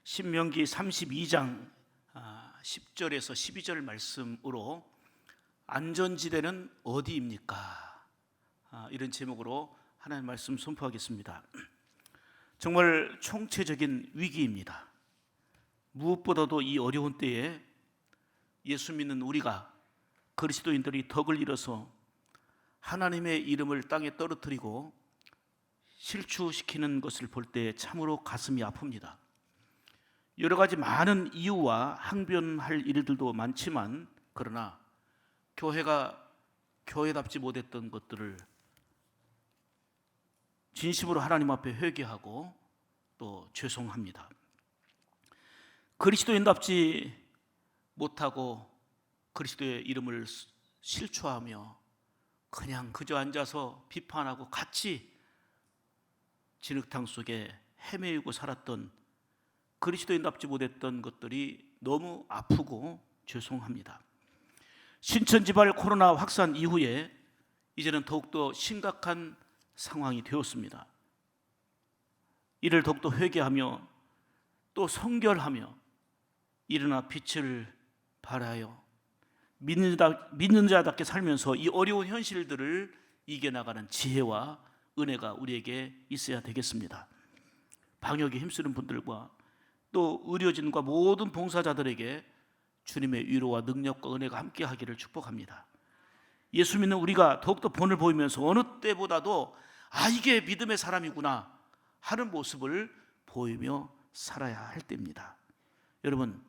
신명기 32장 10절에서 12절 말씀으로 안전지대는 어디입니까? 이런 제목으로 하나님의 말씀 선포하겠습니다. 정말 총체적인 위기입니다. 무엇보다도 이 어려운 때에 예수 믿는 우리가, 그리스도인들이 덕을 잃어서 하나님의 이름을 땅에 떨어뜨리고 실추시키는 것을 볼 때 참으로 가슴이 아픕니다. 여러 가지 많은 이유와 항변할 일들도 많지만, 그러나 교회가 교회답지 못했던 것들을 진심으로 하나님 앞에 회개하고 또 죄송합니다. 그리스도인답지 못하고 그리스도의 이름을 실추하며 그냥 그저 앉아서 비판하고 같이 진흙탕 속에 헤매이고 살았던 그리스도인답지 못했던 것들이 너무 아프고 죄송합니다. 신천지발 코로나 확산 이후에 이제는 더욱더 심각한 상황이 되었습니다. 이를 더욱더 회개하며 또 성결하며 일어나 빛을 발하여 믿는 자답게 살면서 이 어려운 현실들을 이겨나가는 지혜와 은혜가 우리에게 있어야 되겠습니다. 방역에 힘쓰는 분들과 또 의료진과 모든 봉사자들에게 주님의 위로와 능력과 은혜가 함께하기를 축복합니다. 예수 믿는 우리가 더욱더 본을 보이면서 어느 때보다도 이게 믿음의 사람이구나 하는 모습을 보이며 살아야 할 때입니다. 여러분,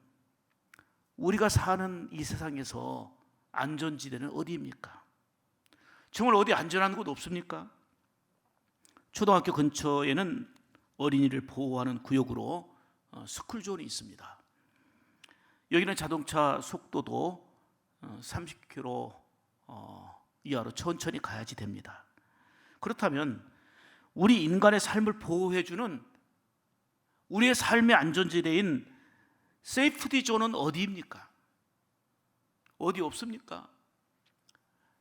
우리가 사는 이 세상에서 안전지대는 어디입니까? 정말 어디 안전한 곳 없습니까? 초등학교 근처에는 어린이를 보호하는 구역으로 스쿨존이 있습니다. 여기는 자동차 속도도 30km 이하로 천천히 가야지 됩니다. 그렇다면 우리 인간의 삶을 보호해주는 우리의 삶의 안전지대인 세이프티 존은 어디입니까? 어디 없습니까?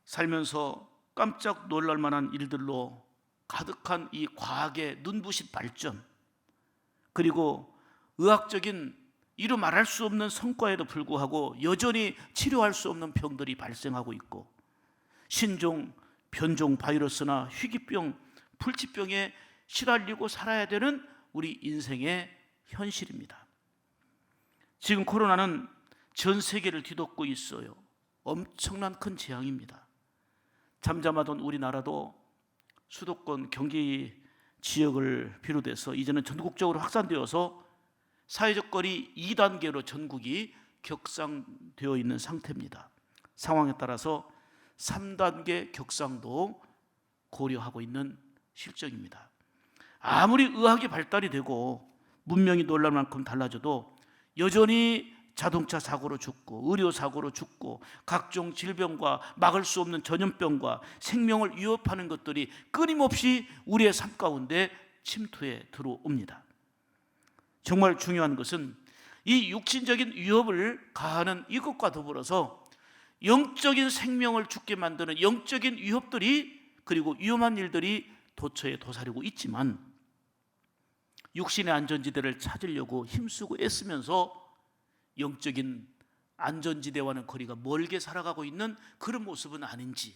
살면서 깜짝 놀랄 만한 일들로 가득한 이 과학의 눈부신 발전, 그리고 의학적인 이루 말할 수 없는 성과에도 불구하고 여전히 치료할 수 없는 병들이 발생하고 있고, 신종, 변종 바이러스나 희귀병, 불치병에 시달리고 살아야 되는 우리 인생의 현실입니다. 지금 코로나는 전 세계를 뒤덮고 있어요. 엄청난 큰 재앙입니다. 잠잠하던 우리나라도 수도권 경기 지역을 비롯해서 이제는 전국적으로 확산되어서 사회적 거리 2단계로 전국이 격상되어 있는 상태입니다. 상황에 따라서 3단계 격상도 고려하고 있는 실정입니다. 아무리 의학이 발달이 되고 문명이 놀랄 만큼 달라져도 여전히 자동차 사고로 죽고 의료 사고로 죽고 각종 질병과 막을 수 없는 전염병과 생명을 위협하는 것들이 끊임없이 우리의 삶 가운데 침투해 들어옵니다. 정말 중요한 것은 이 육신적인 위협을 가하는 이것과 더불어서 영적인 생명을 죽게 만드는 영적인 위협들이, 그리고 위험한 일들이 도처에 도사리고 있지만, 육신의 안전지대를 찾으려고 힘쓰고 애쓰면서 영적인 안전지대와는 거리가 멀게 살아가고 있는 그런 모습은 아닌지,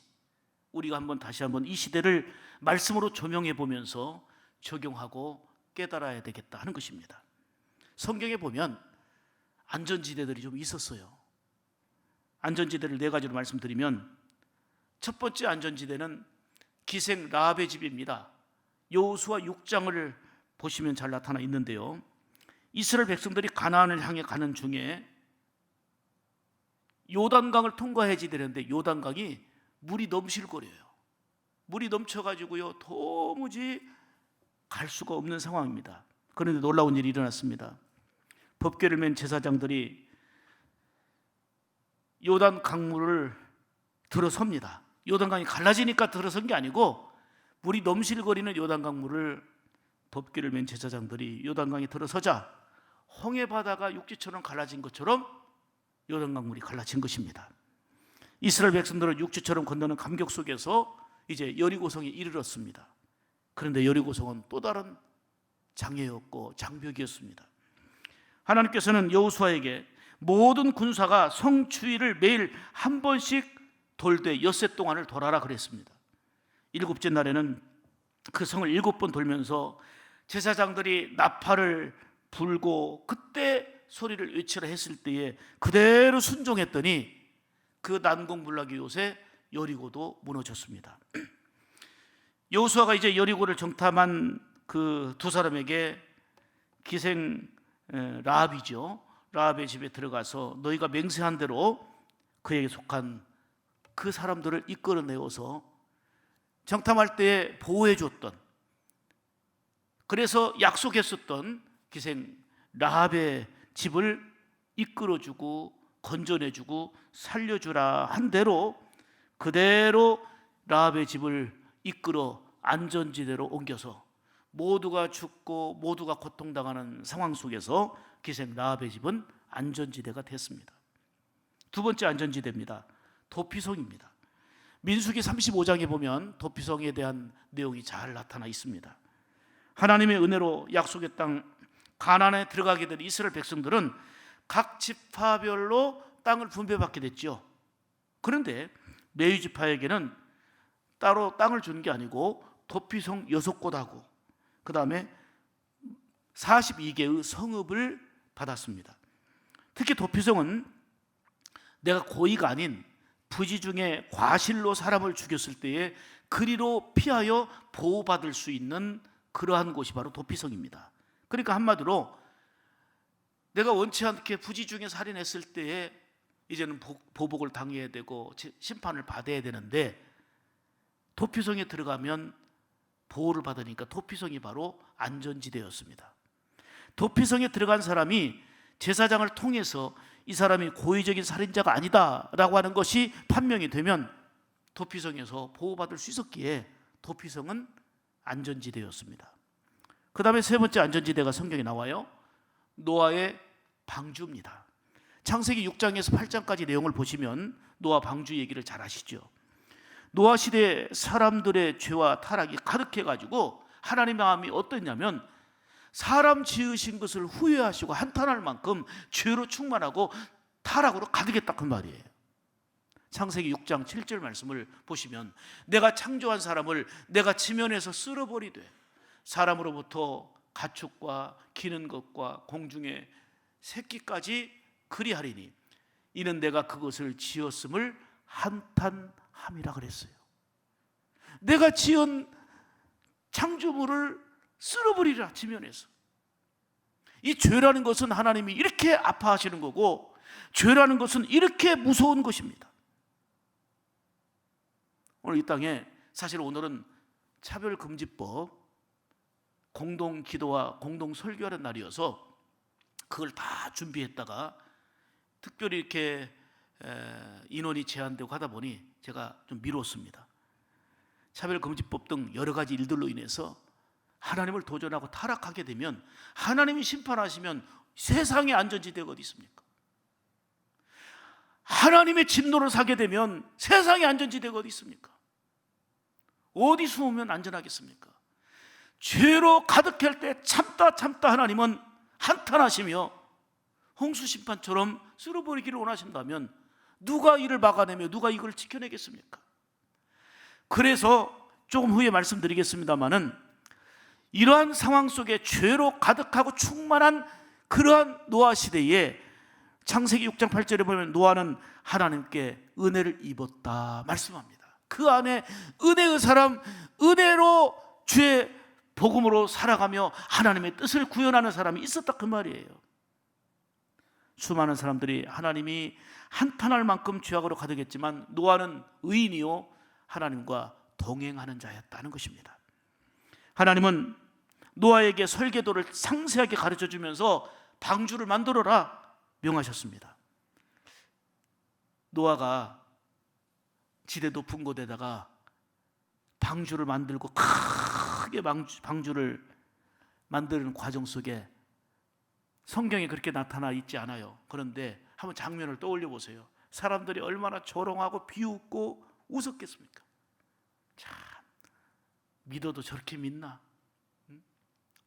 우리가 다시 한번 이 시대를 말씀으로 조명해 보면서 적용하고 깨달아야 되겠다 하는 것입니다. 성경에 보면 안전지대들이 좀 있었어요. 안전지대를 4가지로 말씀드리면, 첫 번째 안전지대는 기생 라합의 집입니다. 여호수아 6장을 보시면 잘 나타나 있는데요, 이스라엘 백성들이 가나안을 향해 가는 중에 요단강을 통과해야 되는데 요단강이 물이 넘실거려요. 물이 넘쳐가지고요 도무지 갈 수가 없는 상황입니다. 그런데 놀라운 일이 일어났습니다. 법궤를 맨 제사장들이 요단 강물을 들어섭니다. 요단강이 갈라지니까 들어선 게 아니고, 물이 넘실거리는 요단 강물을 법궤를 맨 제사장들이 요단강에 들어서자 홍해 바다가 육지처럼 갈라진 것처럼 요단강 물이 갈라진 것입니다. 이스라엘 백성들은 육지처럼 건너는 감격 속에서 이제 여리고성에 이르렀습니다. 그런데 여리고성은 또 다른 장애였고 장벽이었습니다. 하나님께서는 여호수아에게 모든 군사가 성 주위를 매일 한 번씩 돌되 엿새 동안을 돌아라 그랬습니다. 일곱째 날에는 그 성을 7번 돌면서 제사장들이 나팔을 불고 그때 소리를 외치라 했을 때에 그대로 순종했더니 그 난공불락의 요새 여리고도 무너졌습니다. 여호수아가 이제 여리고를 정탐한 그 두 사람에게 기생 라합이죠. 라합의 집에 들어가서 너희가 맹세한 대로 그에게 속한 그 사람들을 이끌어내어서 정탐할 때 보호해 줬던, 그래서 약속했었던 기생 라합의 집을 이끌어주고 건져내주고 살려주라 한 대로 그대로 라합의 집을 이끌어 안전지대로 옮겨서 모두가 죽고 모두가 고통당하는 상황 속에서 기생 라합의 집은 안전지대가 됐습니다. 두 번째 안전지대입니다. 도피성입니다. 민수기 35장에 보면 도피성에 대한 내용이 잘 나타나 있습니다. 하나님의 은혜로 약속의 땅 가나안에 들어가게 된 이스라엘 백성들은 각 지파별로 땅을 분배받게 됐죠. 그런데 레위 지파에게는 따로 땅을 주는 게 아니고 도피성 6곳하고 그 다음에 42개의 성읍을 받았습니다. 특히 도피성은 내가 고의가 아닌 부지 중에 과실로 사람을 죽였을 때에 그리로 피하여 보호받을 수 있는 그러한 곳이 바로 도피성입니다. 그러니까 한마디로 내가 원치 않게 부지 중에 살인했을 때에 이제는 보복을 당해야 되고 심판을 받아야 되는데 도피성에 들어가면 보호를 받으니까 도피성이 바로 안전지대였습니다. 도피성에 들어간 사람이 제사장을 통해서 이 사람이 고의적인 살인자가 아니다라고 하는 것이 판명이 되면 도피성에서 보호받을 수 있었기에 도피성은 안전지대였습니다. 그 다음에 세 번째 안전지대가 성경에 나와요. 노아의 방주입니다. 창세기 6장에서 8장까지 내용을 보시면 노아 방주 얘기를 잘 아시죠. 노아 시대에 사람들의 죄와 타락이 가득해가지고 하나님의 마음이 어떠냐면 사람 지으신 것을 후회하시고 한탄할 만큼 죄로 충만하고 타락으로 가득했다 그 말이에요. 창세기 6장 7절 말씀을 보시면 내가 창조한 사람을 내가 지면에서 쓸어버리되 사람으로부터 가축과 기는 것과 공중의 새끼까지 그리하리니 이는 내가 그것을 지었음을 한탄함이라 그랬어요. 내가 지은 창조물을 쓸어버리라 지면에서. 이 죄라는 것은 하나님이 이렇게 아파하시는 거고 죄라는 것은 이렇게 무서운 것입니다. 오늘 이 땅에 사실 오늘은 차별금지법 공동기도와 공동설교하는 날이어서 그걸 다 준비했다가 특별히 이렇게 인원이 제한되고 하다 보니 제가 좀 미뤘습니다. 차별금지법 등 여러 가지 일들로 인해서 하나님을 도전하고 타락하게 되면 하나님이 심판하시면 세상의 안전지대가 어디 있습니까? 하나님의 진노를 사게 되면 세상의 안전지대가 어디 있습니까? 어디 숨으면 안전하겠습니까? 죄로 가득할 때 참다 하나님은 한탄하시며 홍수심판처럼 쓸어버리기를 원하신다면 누가 이를 막아내며 누가 이걸 지켜내겠습니까? 그래서 조금 후에 말씀드리겠습니다마는 이러한 상황 속에 죄로 가득하고 충만한 그러한 노아 시대에 창세기 6장 8절에 보면 노아는 하나님께 은혜를 입었다 말씀합니다. 그 안에 은혜의 사람, 은혜로 주의 복음으로 살아가며 하나님의 뜻을 구현하는 사람이 있었다 그 말이에요. 수많은 사람들이 하나님이 한탄할 만큼 죄악으로 가득했지만 노아는 의인이요 하나님과 동행하는 자였다는 것입니다. 하나님은 노아에게 설계도를 상세하게 가르쳐 주면서 방주를 만들어라 명하셨습니다. 노아가 지대 높은 곳에다가 방주를 만들고 크게 방주를 만드는 과정 속에 성경에 그렇게 나타나 있지 않아요. 그런데 한번 장면을 떠올려 보세요. 사람들이 얼마나 조롱하고 비웃고 웃었겠습니까? 참 믿어도 저렇게 믿나?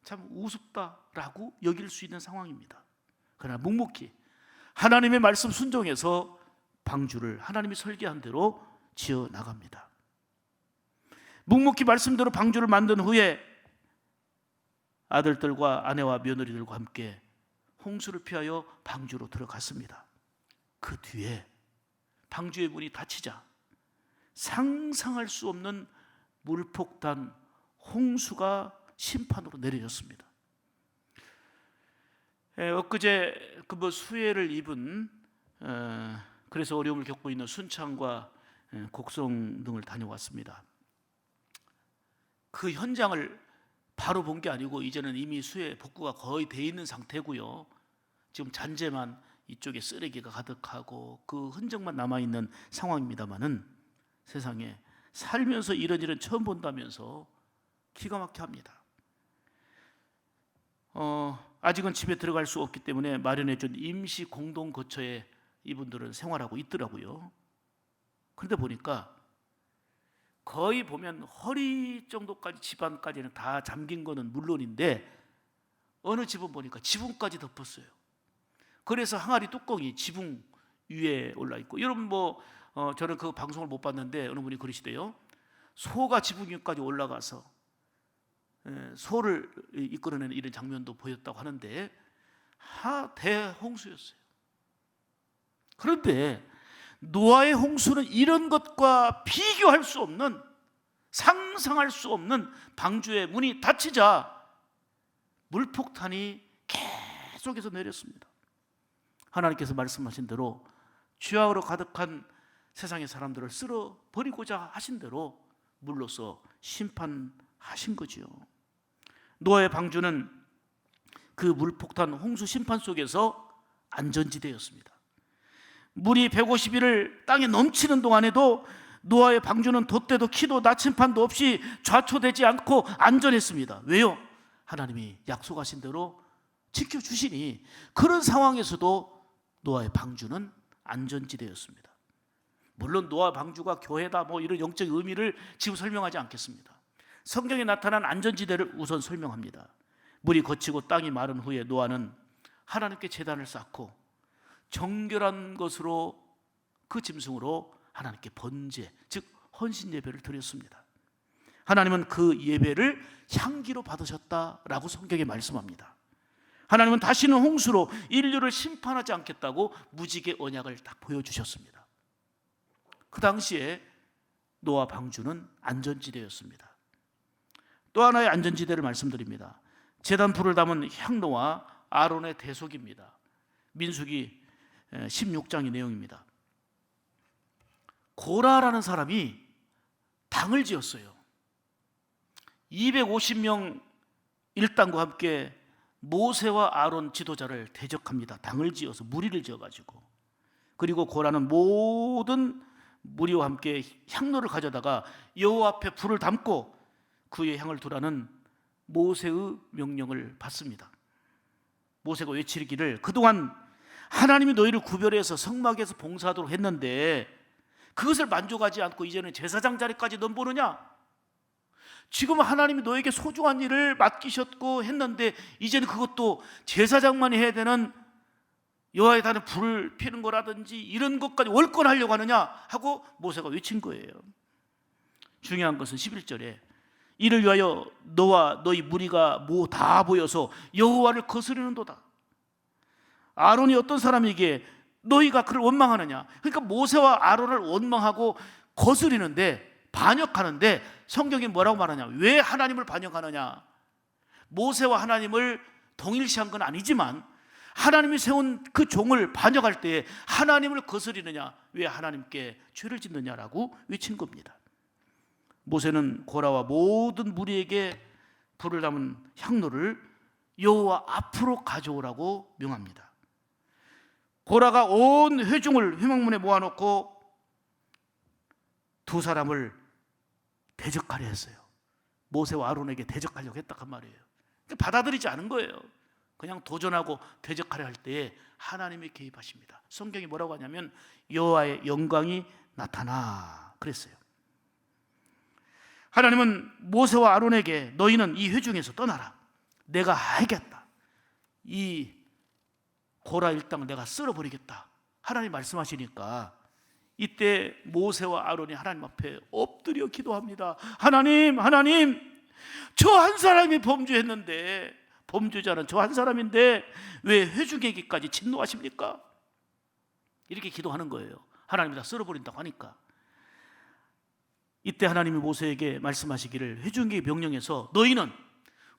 참 우습다라고 여길 수 있는 상황입니다. 그러나 묵묵히 하나님의 말씀 순종해서 방주를 하나님이 설계한 대로 지어 나갑니다. 묵묵히 말씀대로 방주를 만든 후에 아들들과 아내와 며느리들과 함께 홍수를 피하여 방주로 들어갔습니다. 그 뒤에 방주의 문이 닫히자 상상할 수 없는 물폭탄, 홍수가 심판으로 내려졌습니다. 엊그제 수해를 입은 그래서 어려움을 겪고 있는 순창과 곡성 등을 다녀왔습니다. 그 현장을 바로 본 게 아니고 이제는 이미 수해 복구가 거의 돼 있는 상태고요. 지금 잔재만 이쪽에 쓰레기가 가득하고 그 흔적만 남아있는 상황입니다마는 세상에 살면서 이런 일은 처음 본다면서 기가 막혀 합니다. 아직은 집에 들어갈 수 없기 때문에 마련해준 임시 공동 거처에 이분들은 생활하고 있더라고요. 그런데 보니까 거의 보면 허리 정도까지 집안까지는 다 잠긴 거는 물론인데 어느 집은 보니까 지붕까지 덮었어요. 그래서 항아리 뚜껑이 지붕 위에 올라 있고, 여러분 저는 그 방송을 못 봤는데 어느 분이 그러시대요. 소가 지붕 위까지 올라가서 소를 이끌어내는 이런 장면도 보였다고 하는데 대홍수였어요. 그런데 노아의 홍수는 이런 것과 비교할 수 없는, 상상할 수 없는 방주의 문이 닫히자 물폭탄이 계속해서 내렸습니다. 하나님께서 말씀하신 대로 죄악으로 가득한 세상의 사람들을 쓸어버리고자 하신 대로 물로써 심판하신 거지요. 노아의 방주는 그 물폭탄 홍수 심판 속에서 안전지대였습니다. 물이 150일을 땅에 넘치는 동안에도 노아의 방주는 돛대도 키도 나침판도 없이 좌초되지 않고 안전했습니다. 왜요? 하나님이 약속하신 대로 지켜주시니 그런 상황에서도 노아의 방주는 안전지대였습니다. 물론 노아 방주가 교회다 이런 영적 의미를 지금 설명하지 않겠습니다. 성경에 나타난 안전지대를 우선 설명합니다. 물이 거치고 땅이 마른 후에 노아는 하나님께 제단을 쌓고 정결한 것으로 그 짐승으로 하나님께 번제, 즉 헌신 예배를 드렸습니다. 하나님은 그 예배를 향기로 받으셨다라고 성경에 말씀합니다. 하나님은 다시는 홍수로 인류를 심판하지 않겠다고 무지개 언약을 딱 보여주셨습니다. 그 당시에 노아 방주는 안전지대였습니다. 또 하나의 안전지대를 말씀드립니다. 제단 불을 담은 향로와 아론의 대속입니다. 민수기 16장의 내용입니다. 고라라는 사람이 당을 지었어요. 250명 일당과 함께 모세와 아론 지도자를 대적합니다. 당을 지어서 무리를 지어가지고. 그리고 고라는 모든 무리와 함께 향로를 가져다가 여호와 앞에 불을 담고 그의 향을 두라는 모세의 명령을 받습니다. 모세가 외치기를 그동안 하나님이 너희를 구별해서 성막에서 봉사하도록 했는데 그것을 만족하지 않고 이제는 제사장 자리까지 넘보느냐? 지금 하나님이 너에게 소중한 일을 맡기셨고 했는데 이제는 그것도 제사장만이 해야 되는 여호와의 단에 불을 피는 거라든지 이런 것까지 월권하려고 하느냐 하고 모세가 외친 거예요. 중요한 것은 11절에 이를 위하여 너와 너희 무리가 다 모여서 여호와를 거스르는도다. 아론이 어떤 사람이기에 너희가 그를 원망하느냐? 그러니까 모세와 아론을 원망하고 거스리는데, 반역하는데 성경이 뭐라고 말하냐? 왜 하나님을 반역하느냐? 모세와 하나님을 동일시한 건 아니지만 하나님이 세운 그 종을 반역할 때에 하나님을 거스리느냐? 왜 하나님께 죄를 짓느냐라고 외친 겁니다. 모세는 고라와 모든 무리에게 불을 담은 향로를 여호와 앞으로 가져오라고 명합니다. 고라가 온 회중을 회막문에 모아놓고 두 사람을 대적하려 했어요. 모세와 아론에게 대적하려고 했단 말이에요. 받아들이지 않은 거예요. 그냥 도전하고 대적하려 할 때에 하나님이 개입하십니다. 성경이 뭐라고 하냐면 여호와의 영광이 나타나 그랬어요. 하나님은 모세와 아론에게 너희는 이 회중에서 떠나라. 내가 하겠다. 이 고라 일당을 내가 쓸어버리겠다. 하나님 말씀하시니까 이때 모세와 아론이 하나님 앞에 엎드려 기도합니다. 하나님, 저 한 사람이 범죄했는데, 범죄자는 저 한 사람인데 왜 회중에게까지 진노하십니까? 이렇게 기도하는 거예요. 하나님이 다 쓸어버린다고 하니까. 이때 하나님이 모세에게 말씀하시기를, 회중에게 명령해서 너희는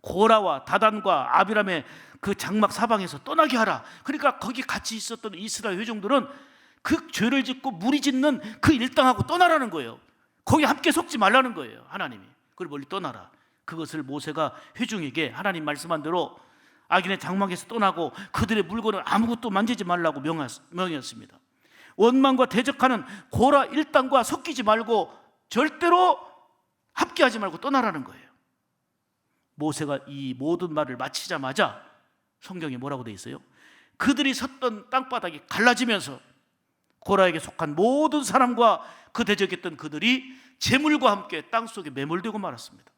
고라와 다단과 아비람의 그 장막 사방에서 떠나게 하라. 그러니까 거기 같이 있었던 이스라엘 회중들은 그 죄를 짓고 무리 짓는 그 일당하고 떠나라는 거예요. 거기 함께 속지 말라는 거예요. 하나님이. 그걸 멀리 떠나라. 그것을 모세가 회중에게 하나님 말씀한 대로 악인의 장막에서 떠나고 그들의 물건을 아무것도 만지지 말라고 명했습니다. 원망과 대적하는 고라 일당과 섞이지 말고 절대로 함께하지 말고 떠나라는 거예요. 모세가 이 모든 말을 마치자마자 성경에 뭐라고 되어 있어요? 그들이 섰던 땅바닥이 갈라지면서 고라에게 속한 모든 사람과 그 대적했던 그들이 재물과 함께 땅속에 매몰되고 말았습니다.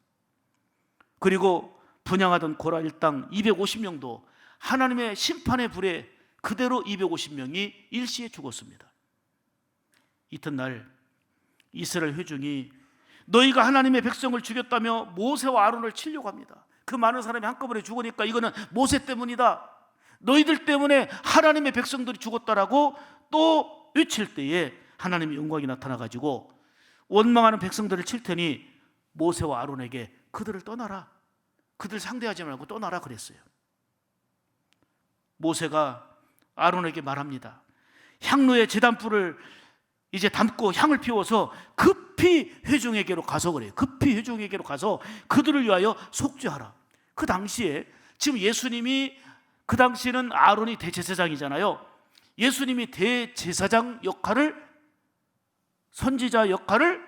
그리고 분향하던 고라 일당 250명도 하나님의 심판의 불에 그대로 250명이 일시에 죽었습니다. 이튿날 이스라엘 회중이 너희가 하나님의 백성을 죽였다며 모세와 아론을 치려고 합니다. 그 많은 사람이 한꺼번에 죽으니까 이거는 모세 때문이다, 너희들 때문에 하나님의 백성들이 죽었다라고 또 외칠 때에 하나님의 영광이 나타나가지고 원망하는 백성들을 칠 테니 모세와 아론에게 그들을 떠나라, 그들 상대하지 말고 떠나라 그랬어요. 모세가 아론에게 말합니다. 향로에 제단불을 이제 담고 향을 피워서 급히 회중에게로 가서 그래요. 급히 회중에게로 가서 그들을 위하여 속죄하라. 그 당시에 지금 예수님이, 그 당시에는 아론이 대제사장이잖아요. 예수님이 대제사장 역할을, 선지자 역할을,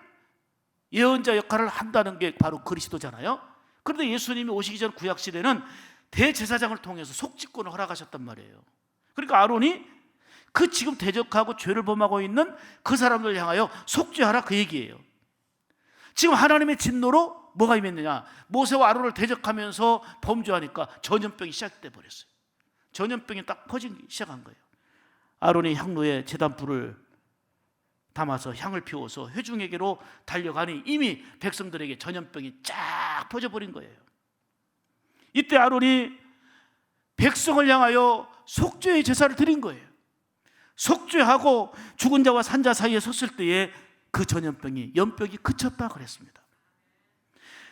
예언자 역할을 한다는 게 바로 그리스도잖아요. 그런데 예수님이 오시기 전 구약시대는 대제사장을 통해서 속죄권을 허락하셨단 말이에요. 그러니까 아론이 그 지금 대적하고 죄를 범하고 있는 그 사람들 향하여 속죄하라, 그 얘기예요. 지금 하나님의 진노로 뭐가 임했느냐? 모세와 아론을 대적하면서 범죄하니까 전염병이 시작돼 버렸어요. 전염병이 딱 퍼지기 시작한 거예요. 아론이 향로에 제단불을 담아서 향을 피워서 회중에게로 달려가니 이미 백성들에게 전염병이 쫙 퍼져버린 거예요. 이때 아론이 백성을 향하여 속죄의 제사를 드린 거예요. 속죄하고 죽은 자와 산 자 사이에 섰을 때에 그 전염병이, 연병이 그쳤다 그랬습니다.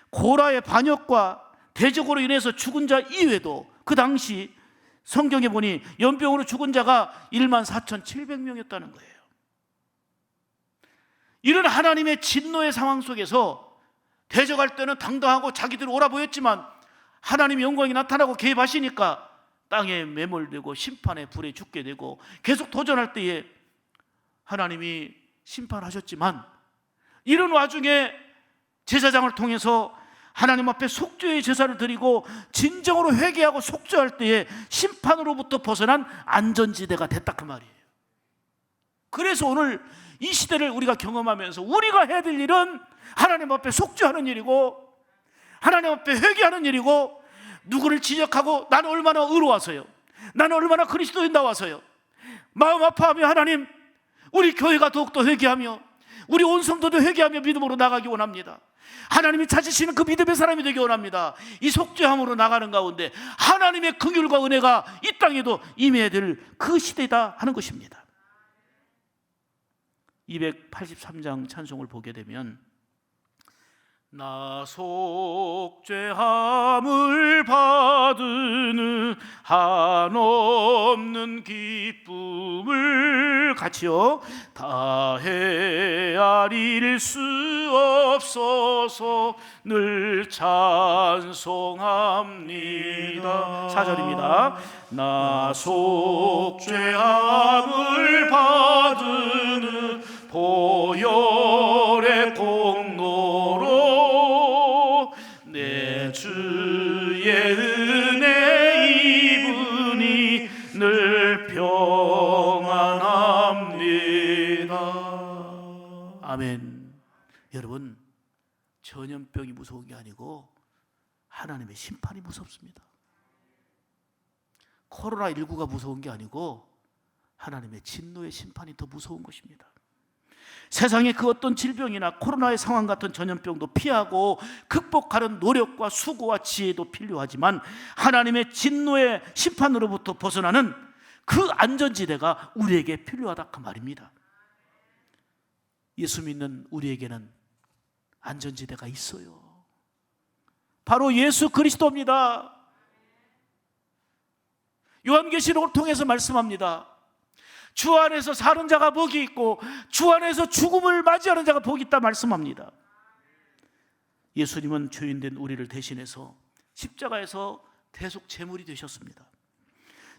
고라의 반역과 대적으로 인해서 죽은 자 이외에도 그 당시 성경에 보니 연병으로 죽은 자가 14,700명이었다는 거예요. 이런 하나님의 진노의 상황 속에서 대적할 때는 당당하고 자기들 옳아 보였지만 하나님의 영광이 나타나고 개입하시니까 땅에 매몰되고 심판의 불에 죽게 되고 계속 도전할 때에 하나님이 심판하셨지만, 이런 와중에 제사장을 통해서 하나님 앞에 속죄의 제사를 드리고 진정으로 회개하고 속죄할 때에 심판으로부터 벗어난 안전지대가 됐다 그 말이에요. 그래서 오늘 이 시대를 우리가 경험하면서 우리가 해야 될 일은 하나님 앞에 속죄하는 일이고 하나님 앞에 회개하는 일이고, 누구를 지적하고 나는 얼마나 의로워서요, 나는 얼마나 그리스도인다워서요, 마음 아파하며 하나님, 우리 교회가 더욱더 회개하며 우리 온 성도도 회개하며 믿음으로 나가기 원합니다. 하나님이 찾으시는 그 믿음의 사람이 되기 원합니다. 이 속죄함으로 나가는 가운데 하나님의 긍휼과 은혜가 이 땅에도 임해야 될 그 시대다 하는 것입니다. 283장 찬송을 보게 되면 나 속죄함을 받으는 한없는 기쁨을 같이요 다 헤아릴 수 없어서 늘 찬송합니다. 4절입니다. 나 속죄함을 받으는 보혈의 공로로 내 주의 은혜 입으니 늘 평안합니다. 아멘. 여러분, 전염병이 무서운 게 아니고 하나님의 심판이 무섭습니다. 코로나19가 무서운 게 아니고 하나님의 진노의 심판이 더 무서운 것입니다. 세상의 그 어떤 질병이나 코로나의 상황 같은 전염병도 피하고 극복하는 노력과 수고와 지혜도 필요하지만 하나님의 진노의 심판으로부터 벗어나는 그 안전지대가 우리에게 필요하다 그 말입니다. 예수 믿는 우리에게는 안전지대가 있어요. 바로 예수 그리스도입니다. 요한계시록을 통해서 말씀합니다. 주 안에서 사는 자가 복이 있고 주 안에서 죽음을 맞이하는 자가 복이 있다 말씀합니다. 예수님은 죄인된 우리를 대신해서 십자가에서 대속 제물이 되셨습니다.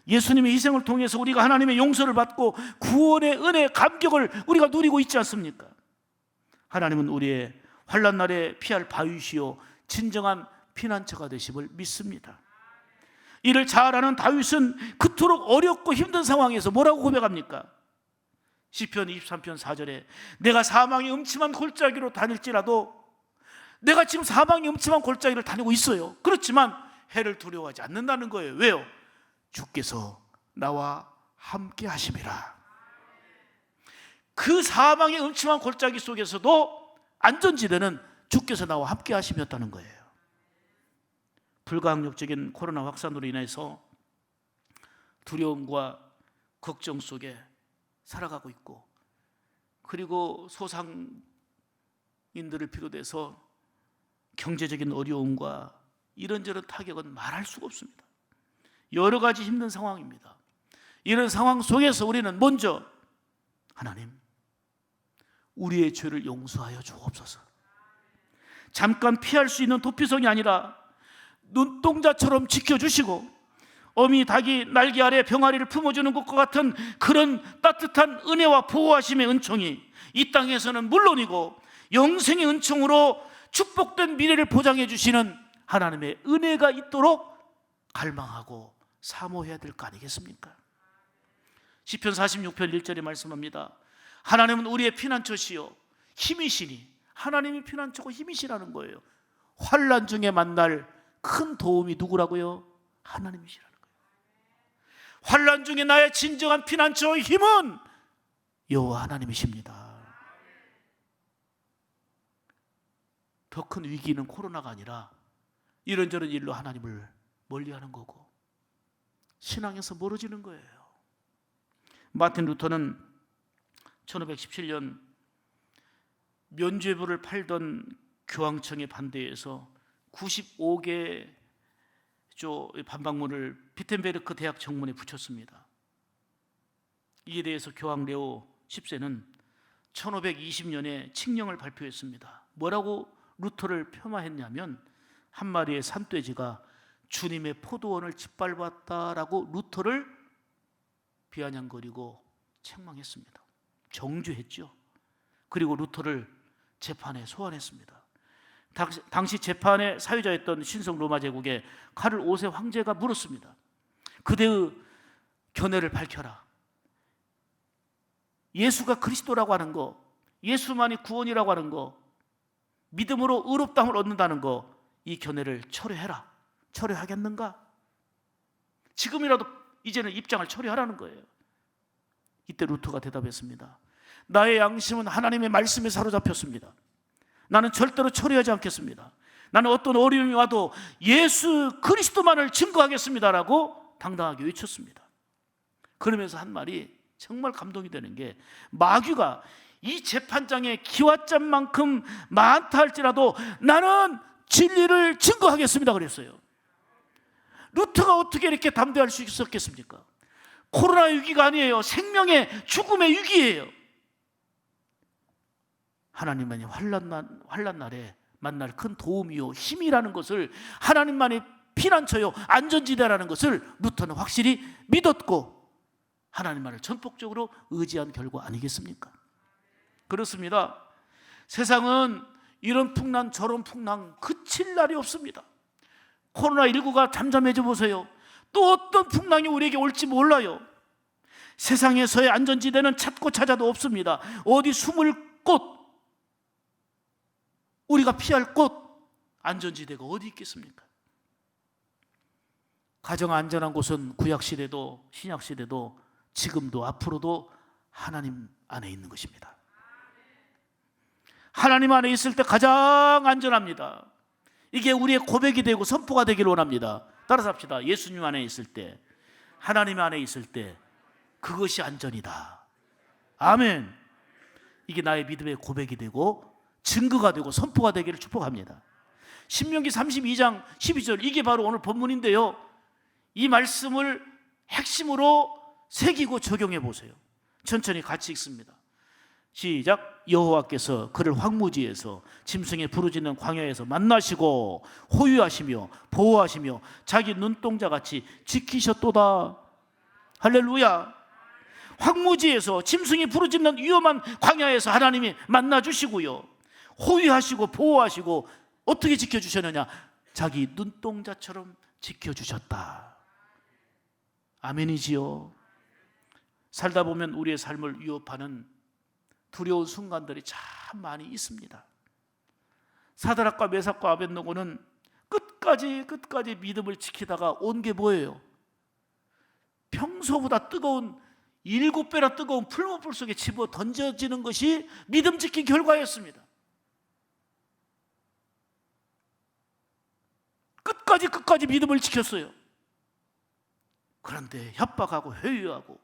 예수님의 희생을 통해서 우리가 하나님의 용서를 받고 구원의 은혜, 감격을 우리가 누리고 있지 않습니까? 하나님은 우리의 환난 날에 피할 바위시요 진정한 피난처가 되심을 믿습니다. 이를 잘 아는 다윗은 그토록 어렵고 힘든 상황에서 뭐라고 고백합니까? 시편 23편 4절에 내가 사망의 음침한 골짜기로 다닐지라도, 내가 지금 사망의 음침한 골짜기를 다니고 있어요. 그렇지만 해를 두려워하지 않는다는 거예요. 왜요? 주께서 나와 함께 하심이라. 그 사망의 음침한 골짜기 속에서도 안전지대는 주께서 나와 함께 하심이었다는 거예요. 불가항력적인 코로나 확산으로 인해서 두려움과 걱정 속에 살아가고 있고, 그리고 소상인들을 비롯해서 경제적인 어려움과 이런저런 타격은 말할 수가 없습니다. 여러 가지 힘든 상황입니다. 이런 상황 속에서 우리는 먼저 하나님, 우리의 죄를 용서하여 주옵소서. 잠깐 피할 수 있는 도피성이 아니라 눈동자처럼 지켜주시고 어미 닭이 날개 아래 병아리를 품어주는 것과 같은 그런 따뜻한 은혜와 보호하심의 은총이 이 땅에서는 물론이고 영생의 은총으로 축복된 미래를 보장해 주시는 하나님의 은혜가 있도록 갈망하고 사모해야 될 거 아니겠습니까? 시편 46편 1절에 말씀합니다. 하나님은 우리의 피난처시요 힘이시니, 하나님이 피난처고 힘이시라는 거예요. 환난 중에 만날 큰 도움이 누구라고요? 하나님이시라는 거예요. 환난 중에 나의 진정한 피난처의 힘은 여호와 하나님이십니다. 더 큰 위기는 코로나가 아니라 이런저런 일로 하나님을 멀리하는 거고 신앙에서 멀어지는 거예요. 마틴 루터는 1517년 면죄부를 팔던 교황청의 반대에서 95개 반박문을 비텐베르크 대학 정문에 붙였습니다. 이에 대해서 교황 레오 10세는 1520년에 칙령을 발표했습니다. 뭐라고 루터를 폄하했냐면 한 마리의 산돼지가 주님의 포도원을 짓밟았다라고 루터를 비아냥거리고 책망했습니다. 정죄했죠. 그리고 루터를 재판에 소환했습니다. 당시 재판의 사유자였던 신성 로마 제국의 카를 5세 황제가 물었습니다. 그대의 견해를 밝혀라. 예수가 그리스도라고 하는 거, 예수만이 구원이라고 하는 거, 믿음으로 의롭다함을 얻는다는 거, 이 견해를 철회해라. 철회하겠는가? 지금이라도 이제는 입장을 철회하라는 거예요. 이때 루터가 대답했습니다. 나의 양심은 하나님의 말씀에 사로잡혔습니다. 나는 절대로 철회하지 않겠습니다. 나는 어떤 어려움이 와도 예수 그리스도만을 증거하겠습니다라고 당당하게 외쳤습니다. 그러면서 한 말이 정말 감동이 되는 게, 마귀가 이 재판장에 기왓잔만큼 많다 할지라도 나는 진리를 증거하겠습니다 그랬어요. 루터가 어떻게 이렇게 담대할 수 있었겠습니까? 코로나 위기가 아니에요. 생명의 죽음의 위기예요. 하나님만이 환난 날에 만날 큰 도움이요 힘이라는 것을, 하나님만의 피난처요 안전지대라는 것을 루터는 확실히 믿었고 하나님만을 전폭적으로 의지한 결과 아니겠습니까? 그렇습니다. 세상은 이런 풍랑 저런 풍랑 그칠 날이 없습니다. 코로나19가 잠잠해져 보세요. 또 어떤 풍랑이 우리에게 올지 몰라요. 세상에서의 안전지대는 찾고 찾아도 없습니다. 어디 숨을 곳, 우리가 피할 곳, 안전지대가 어디 있겠습니까? 가정 안전한 곳은 구약시대도 신약시대도 지금도 앞으로도 하나님 안에 있는 것입니다. 하나님 안에 있을 때 가장 안전합니다. 이게 우리의 고백이 되고 선포가 되기를 원합니다. 따라서 합시다. 예수님 안에 있을 때, 하나님 안에 있을 때 그것이 안전이다. 아멘. 이게 나의 믿음의 고백이 되고 증거가 되고 선포가 되기를 축복합니다. 신명기 32장 12절, 이게 바로 오늘 본문인데요, 이 말씀을 핵심으로 새기고 적용해 보세요. 천천히 같이 읽습니다. 시작. 여호와께서 그를 황무지에서 짐승의 부르짖는 광야에서 만나시고 호위하시며 보호하시며 자기 눈동자같이 지키셨도다. 할렐루야. 황무지에서 짐승이 부르짖는 위험한 광야에서 하나님이 만나주시고요, 호위하시고 보호하시고 어떻게 지켜주셨느냐? 자기 눈동자처럼 지켜주셨다. 아멘이지요. 살다 보면 우리의 삶을 위협하는 두려운 순간들이 참 많이 있습니다. 사드락과 메삭과 아벳느고는 끝까지 믿음을 지키다가 온 게 뭐예요? 평소보다 뜨거운 7배나 뜨거운 풀무불 속에 집어 던져지는 것이 믿음 지킨 결과였습니다. 끝까지 믿음을 지켰어요. 그런데 협박하고 회유하고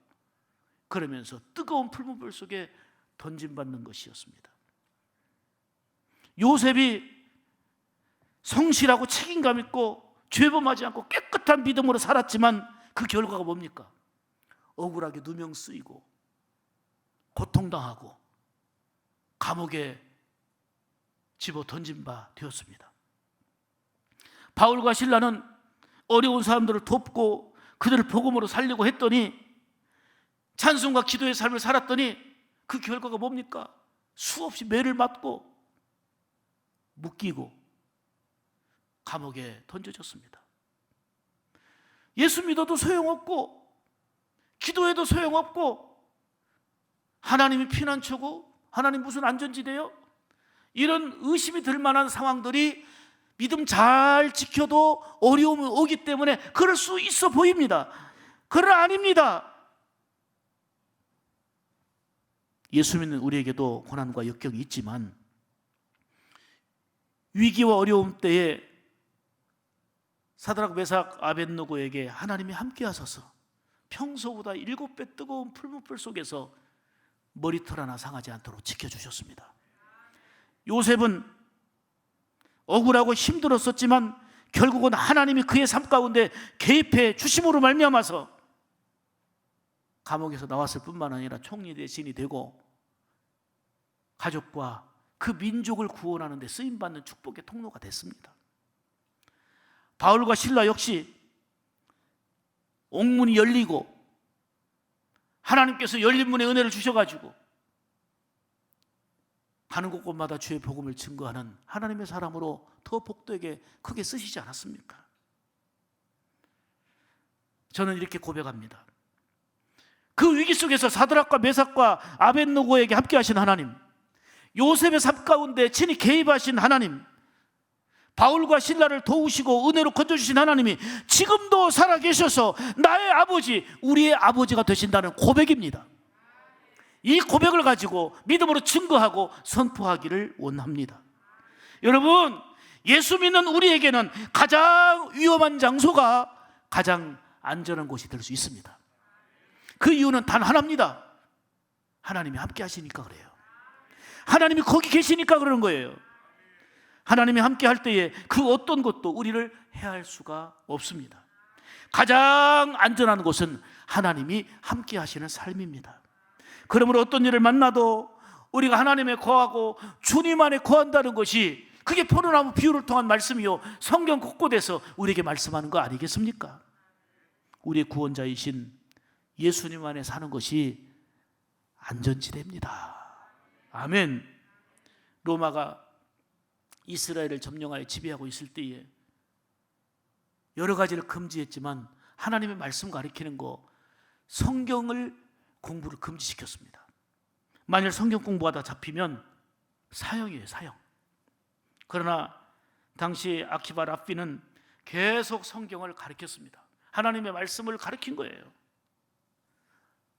그러면서 뜨거운 풀무불 속에 던짐받는 것이었습니다. 요셉이 성실하고 책임감 있고 죄범하지 않고 깨끗한 믿음으로 살았지만 그 결과가 뭡니까? 억울하게 누명 쓰이고 고통당하고 감옥에 집어 던진 바 되었습니다. 바울과 실라는 어려운 사람들을 돕고 그들을 복음으로 살리고 했더니, 찬송과 기도의 삶을 살았더니 그 결과가 뭡니까? 수없이 매를 맞고 묶이고 감옥에 던져졌습니다. 예수 믿어도 소용없고 기도해도 소용없고 하나님이 피난처고 하나님 무슨 안전지대요? 이런 의심이 들 만한 상황들이 믿음 잘 지켜도 어려움이 오기 때문에 그럴 수 있어 보입니다. 그러나 아닙니다. 예수 믿는 우리에게도 고난과 역경이 있지만 위기와 어려움 때에 사드락 메삭 아벳느고에게 하나님이 함께 하셔서 평소보다 7배 뜨거운 풀무불 속에서 머리털 하나 상하지 않도록 지켜주셨습니다. 요셉은 억울하고 힘들었었지만 결국은 하나님이 그의 삶 가운데 개입해 주심으로 말미암아서 감옥에서 나왔을 뿐만 아니라 총리 대신이 되고 가족과 그 민족을 구원하는 데 쓰임받는 축복의 통로가 됐습니다. 바울과 실라 역시 옥문이 열리고 하나님께서 열린 문의 은혜를 주셔가지고 가는 곳곳마다 주의 복음을 증거하는 하나님의 사람으로 더 복되게 크게 쓰시지 않았습니까? 저는 이렇게 고백합니다. 그 위기 속에서 사드락과 메삭과 아벳느고에게 함께 하신 하나님, 요셉의 삶 가운데 친히 개입하신 하나님, 바울과 실라를 도우시고 은혜로 건져주신 하나님이 지금도 살아계셔서 나의 아버지, 우리의 아버지가 되신다는 고백입니다. 이 고백을 가지고 믿음으로 증거하고 선포하기를 원합니다. 여러분, 예수 믿는 우리에게는 가장 위험한 장소가 가장 안전한 곳이 될 수 있습니다. 그 이유는 단 하나입니다. 하나님이 함께 하시니까 그래요. 하나님이 거기 계시니까 그러는 거예요. 하나님이 함께 할 때에 그 어떤 것도 우리를 해할 수가 없습니다. 가장 안전한 곳은 하나님이 함께 하시는 삶입니다. 그러므로 어떤 일을 만나도 우리가 하나님에 거하고 주님 안에 거한다는 것이, 그게 포도나무 비유를 통한 말씀이요, 성경 곳곳에서 우리에게 말씀하는 거 아니겠습니까? 우리의 구원자이신 예수님 안에 사는 것이 안전지대입니다. 아멘. 로마가 이스라엘을 점령하여 지배하고 있을 때에 여러 가지를 금지했지만 하나님의 말씀 가리키는 거, 성경을 공부를 금지시켰습니다. 만일 성경 공부하다 잡히면 사형이에요, 사형. 그러나 당시 아키바 랍비는 계속 성경을 가르쳤습니다. 하나님의 말씀을 가르친 거예요.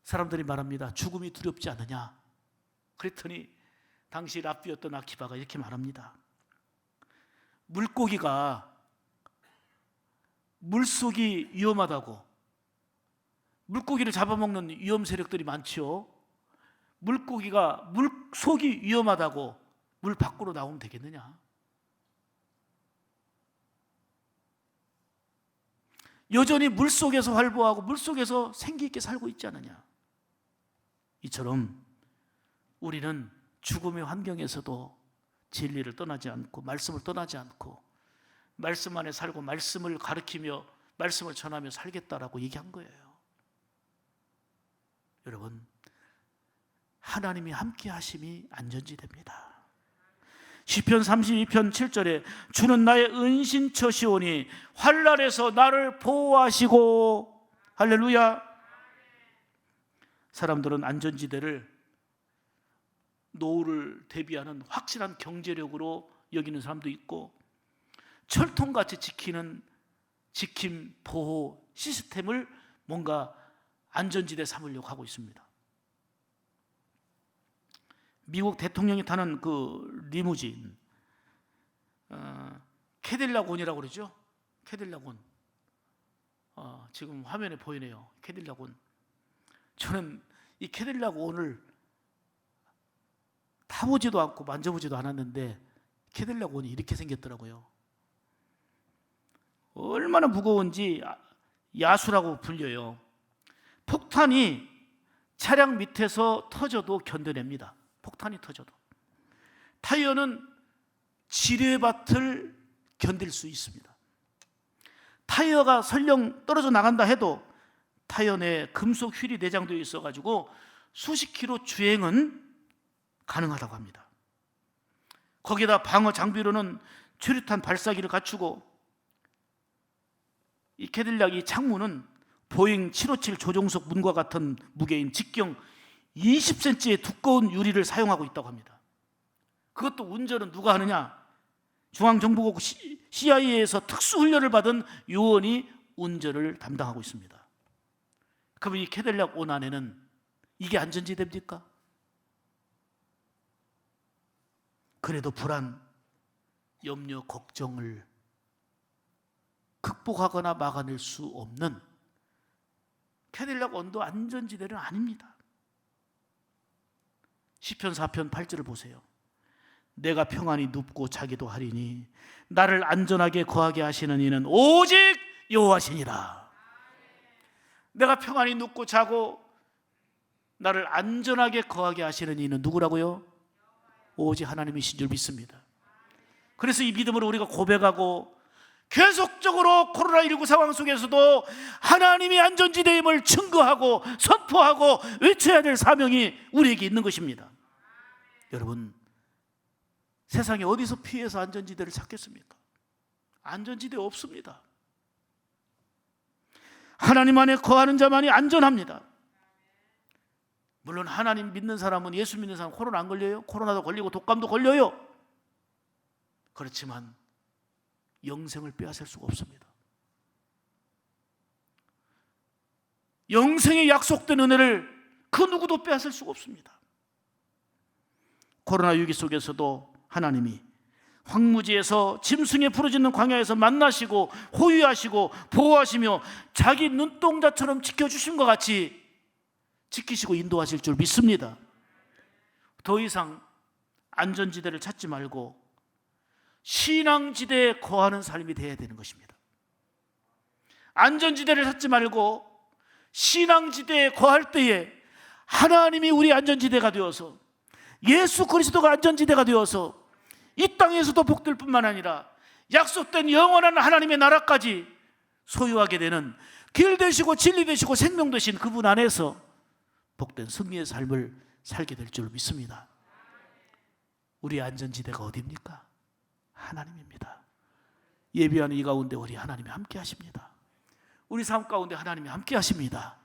사람들이 말합니다. 죽음이 두렵지 않느냐? 그랬더니 당시 랍비였던 아키바가 이렇게 말합니다. 물고기가 물속이 위험하다고, 물고기를 잡아먹는 위험 세력들이 많죠. 물고기가 물속이 위험하다고 물 밖으로 나오면 되겠느냐? 여전히 물속에서 활보하고 물속에서 생기 있게 살고 있지 않느냐? 이처럼 우리는 죽음의 환경에서도 진리를 떠나지 않고 말씀을 떠나지 않고 말씀 안에 살고 말씀을 가르치며 말씀을 전하며 살겠다라고 얘기한 거예요. 여러분, 하나님이 함께 하심이 안전지대입니다. 시편 32편 7절에 주는 나의 은신처시오니 환난에서 나를 보호하시고, 할렐루야. 사람들은 안전지대를 노후를 대비하는 확실한 경제력으로 여기는 사람도 있고 철통같이 지킴 보호 시스템을 뭔가 안전지대 삼으려고 하고 있습니다. 미국 대통령이 타는 그 리무진, 캐딜락온이라고 그러죠. 캐딜락온. 지금 화면에 보이네요. 캐딜락온. 저는 이 캐딜락온을 타보지도 않고 만져보지도 않았는데 캐딜락온이 이렇게 생겼더라고요. 얼마나 무거운지 야수라고 불려요. 폭탄이 차량 밑에서 터져도 견뎌냅니다. 폭탄이 터져도. 타이어는 지뢰밭을 견딜 수 있습니다. 타이어가 설령 떨어져 나간다 해도 타이어 내에 금속 휠이 내장되어 있어가지고 수십 킬로 주행은 가능하다고 합니다. 거기에다 방어 장비로는 최루탄 발사기를 갖추고 이 캐딜락 이 창문은 보잉 757 조종석 문과 같은 무게인 직경 20cm의 두꺼운 유리를 사용하고 있다고 합니다. 그것도 운전은 누가 하느냐? 중앙정보국 CIA에서 특수훈련을 받은 요원이 운전을 담당하고 있습니다. 그럼 이 캐딜락 온 안에는 이게 안전지대입니까? 그래도 불안, 염려, 걱정을 극복하거나 막아낼 수 없는 캐딜락 온도 안전지대는 아닙니다. 시편 4편 8절을 보세요. 내가 평안히 눕고 자기도 하리니 나를 안전하게 거하게 하시는 이는 오직 여호와시니라. 내가 평안히 눕고 자고 나를 안전하게 거하게 하시는 이는 누구라고요? 오직 하나님이신 줄 믿습니다. 그래서 이 믿음으로 우리가 고백하고 계속적으로 코로나19 상황 속에서도 하나님이 안전지대임을 증거하고 선포하고 외쳐야 될 사명이 우리에게 있는 것입니다. 여러분, 세상에 어디서 피해서 안전지대를 찾겠습니까? 안전지대 없습니다. 하나님 안에 거하는 자만이 안전합니다. 물론 하나님 믿는 사람은, 예수 믿는 사람은 코로나 안 걸려요? 코로나도 걸리고 독감도 걸려요. 그렇지만 영생을 빼앗을 수가 없습니다. 영생의 약속된 은혜를 그 누구도 빼앗을 수가 없습니다. 코로나 위기 속에서도 하나님이 황무지에서 짐승에 부르짖는 광야에서 만나시고 호위하시고 보호하시며 자기 눈동자처럼 지켜주신 것 같이 지키시고 인도하실 줄 믿습니다. 더 이상 안전지대를 찾지 말고 신앙지대에 거하는 삶이 되어야 되는 것입니다. 안전지대를 찾지 말고 신앙지대에 거할 때에 하나님이 우리 안전지대가 되어서 예수 그리스도가 안전지대가 되어서 이 땅에서도 복될 뿐만 아니라 약속된 영원한 하나님의 나라까지 소유하게 되는 길 되시고 진리 되시고 생명 되신 그분 안에서 복된 승리의 삶을 살게 될 줄 믿습니다. 우리의 안전지대가 어디입니까? 하나님입니다. 예비하는 이 가운데 우리 하나님이 함께 하십니다. 우리 삶 가운데 하나님이 함께 하십니다.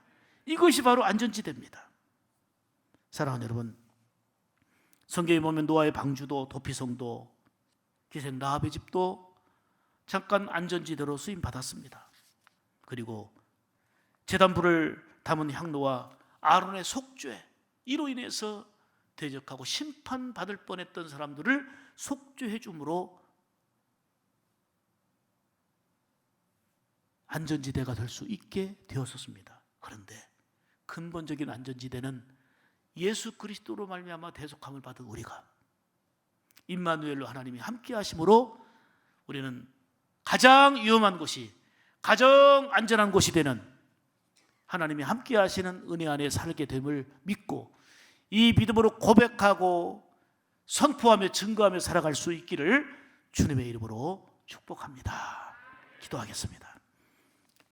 이것이 바로 안전지대입니다. 사랑하는 여러분, 성경에 보면 노아의 방주도 도피성도 기생 라합의 집도 잠깐 안전지대로 쓰임 받았습니다. 그리고 제단불을 담은 향로와 아론의 속죄, 이로 인해서 대적하고 심판받을 뻔했던 사람들을 속죄해 줌으로 안전지대가 될 수 있게 되었었습니다. 그런데 근본적인 안전지대는 예수 그리스도로 말미암아 대속함을 받은 우리가, 임마누엘로 하나님이 함께 하심으로 우리는 가장 위험한 곳이, 가장 안전한 곳이 되는 하나님이 함께 하시는 은혜 안에 살게 됨을 믿고 이 믿음으로 고백하고 선포하며 증거하며 살아갈 수 있기를 주님의 이름으로 축복합니다. 기도하겠습니다.